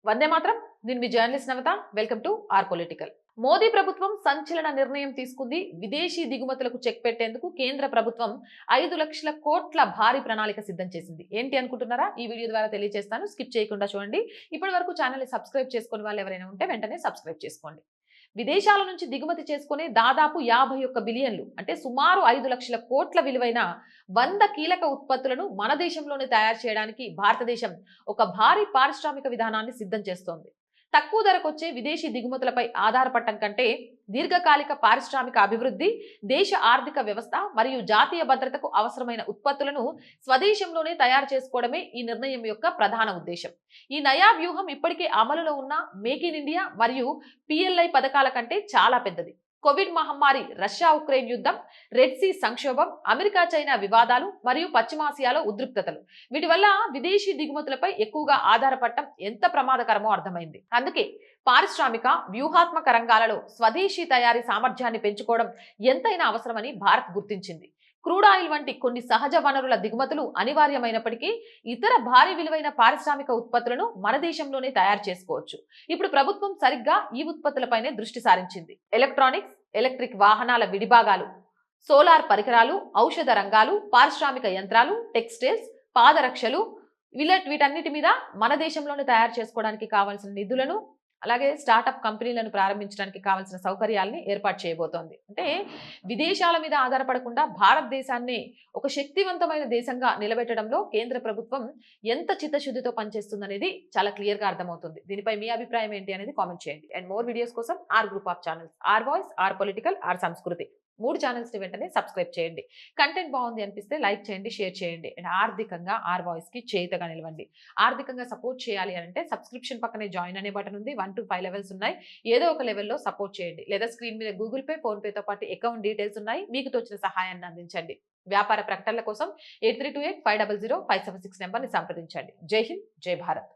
వందే మాత్రం. నేను మీ journalist Navata. Welcome to our political. Modi ప్రభుత్వం సంచలన నిర్ణయం తీసుకుంది. విదేశీ దిగుమతులకు చెక్ పెట్టేందుకు కేంద్ర ప్రభుత్వం 5 లక్షల కోట్ల భారీ ప్రణాళిక సిద్ధం చేసింది. ఏంటి అనుకుంటున్నారా? ఈ వీడియో ద్వారా తెలియజేస్తాను. స్కిప్ చేయకుండా చూడండి. ఇప్పటి వరకు ఛానల్ ని సబ్స్క్రైబ్ చేసుకునే వాళ్ళు ఎవరైనా ఉంటే వెంటనే సబ్స్క్రైబ్ చేసుకోండి. విదేశాల నుంచి దిగుమతి చేసుకునే దాదాపు 51 బిలియన్లు అంటే సుమారు 5 లక్షల కోట్ల విలువైన 100 కీలక ఉత్పత్తులను మన దేశంలోనే తయారు చేయడానికి భారతదేశం ఒక భారీ పారిశ్రామిక విధానాన్ని సిద్ధం చేస్తోంది. తక్కువ ధరకొచ్చే విదేశీ దిగుమతులపై ఆధారపడటం కంటే దీర్ఘకాలిక పారిశ్రామిక అభివృద్ధి, దేశ ఆర్థిక వ్యవస్థ మరియు జాతీయ భద్రతకు అవసరమైన ఉత్పత్తులను స్వదేశంలోనే తయారు చేసుకోవడమే ఈ నిర్ణయం యొక్క ప్రధాన ఉద్దేశం. ఈ నయా వ్యూహం ఇప్పటికే అమలులో ఉన్న మేక్ ఇన్ ఇండియా మరియు పిఎల్ఐ పథకాల కంటే చాలా పెద్దది. కోవిడ్ మహమ్మారి, రష్యా ఉక్రెయిన్ యుద్ధం, రెడ్ సీ సంక్షోభం, అమెరికా చైనా వివాదాలు మరియు పశ్చిమాసియాలో ఉద్రిక్తతలు, వీటి వల్ల విదేశీ దిగుమతులపై ఎక్కువగా ఆధారపడటం ఎంత ప్రమాదకరమో అర్థమైంది. అందుకే పారిశ్రామిక వ్యూహాత్మక రంగాలలో స్వదేశీ తయారీ సామర్థ్యాన్ని పెంచుకోవడం ఎంతైనా అవసరమని భారత్ గుర్తించింది. క్రూడ్ ఆయిల్ వంటి కొన్ని సహజ వనరుల దిగుమతులు అనివార్యమైనప్పటికీ ఇతర భారీ విలువైన పారిశ్రామిక ఉత్పత్తులను మన దేశంలోనే తయారు చేసుకోవచ్చు. ఇప్పుడు ప్రభుత్వం సరిగ్గా ఈ ఉత్పత్తులపైనే దృష్టి సారించింది. ఎలక్ట్రానిక్స్, ఎలక్ట్రిక్ వాహనాల విడిభాగాలు, సోలార్ పరికరాలు, ఔషధ రంగాలు, పారిశ్రామిక యంత్రాలు, టెక్స్టైల్స్, పాదరక్షలు, వీటన్నిటి మీద మన దేశంలోనే తయారు చేసుకోవడానికి కావాల్సిన నిధులను, అలాగే స్టార్టప్ కంపెనీలను ప్రారంభించడానికి కావాల్సిన సౌకర్యాలని ఏర్పాటు చేయబోతోంది. అంటే విదేశాల మీద ఆధారపడకుండా భారతదేశాన్ని ఒక శక్తివంతమైన దేశంగా నిలబెట్టడంలో కేంద్ర ప్రభుత్వం ఎంత చిత్తశుద్ధితో పనిచేస్తుందనేది చాలా క్లియర్ గా అర్థమవుతుంది. దీనిపై మీ అభిప్రాయం ఏంటి అనేది కామెంట్ చేయండి. అండ్ మోర్ వీడియోస్ కోసం R group of channels, R voice, R political, R Sanskriti 3 channels ని వెంటనే సబ్స్క్రైబ్ చేయండి. కంటెంట్ బాగుంది అనిపిస్తే లైక్ చేయండి, షేర్ చేయండి. అండ్ ఆర్థికంగా ఆర్ వాయిస్ కి చేతగా నిలవండి. ఆర్థికంగా సపోర్ట్ చేయాలి అంటే సబ్స్క్రిప్షన్ పక్కనే జాయిన్ అనే బటన్ ఉంది. 1 to 5 లెవెల్స్ ఉన్నాయి. ఏదో ఒక లెవెల్లో సపోర్ట్ చేయండి. లేదా స్క్రీన్ మీద గూగుల్ పే, ఫోన్ పేతో పాటు అకౌంట్ డీటెయిల్స్ ఉన్నాయి. మీకు తోచిన సహాయాన్ని అందించండి. వ్యాపార ప్రకటనల కోసం 8328500576 నెంబర్ని సంప్రదించండి. జై హింద్, జై భారత్.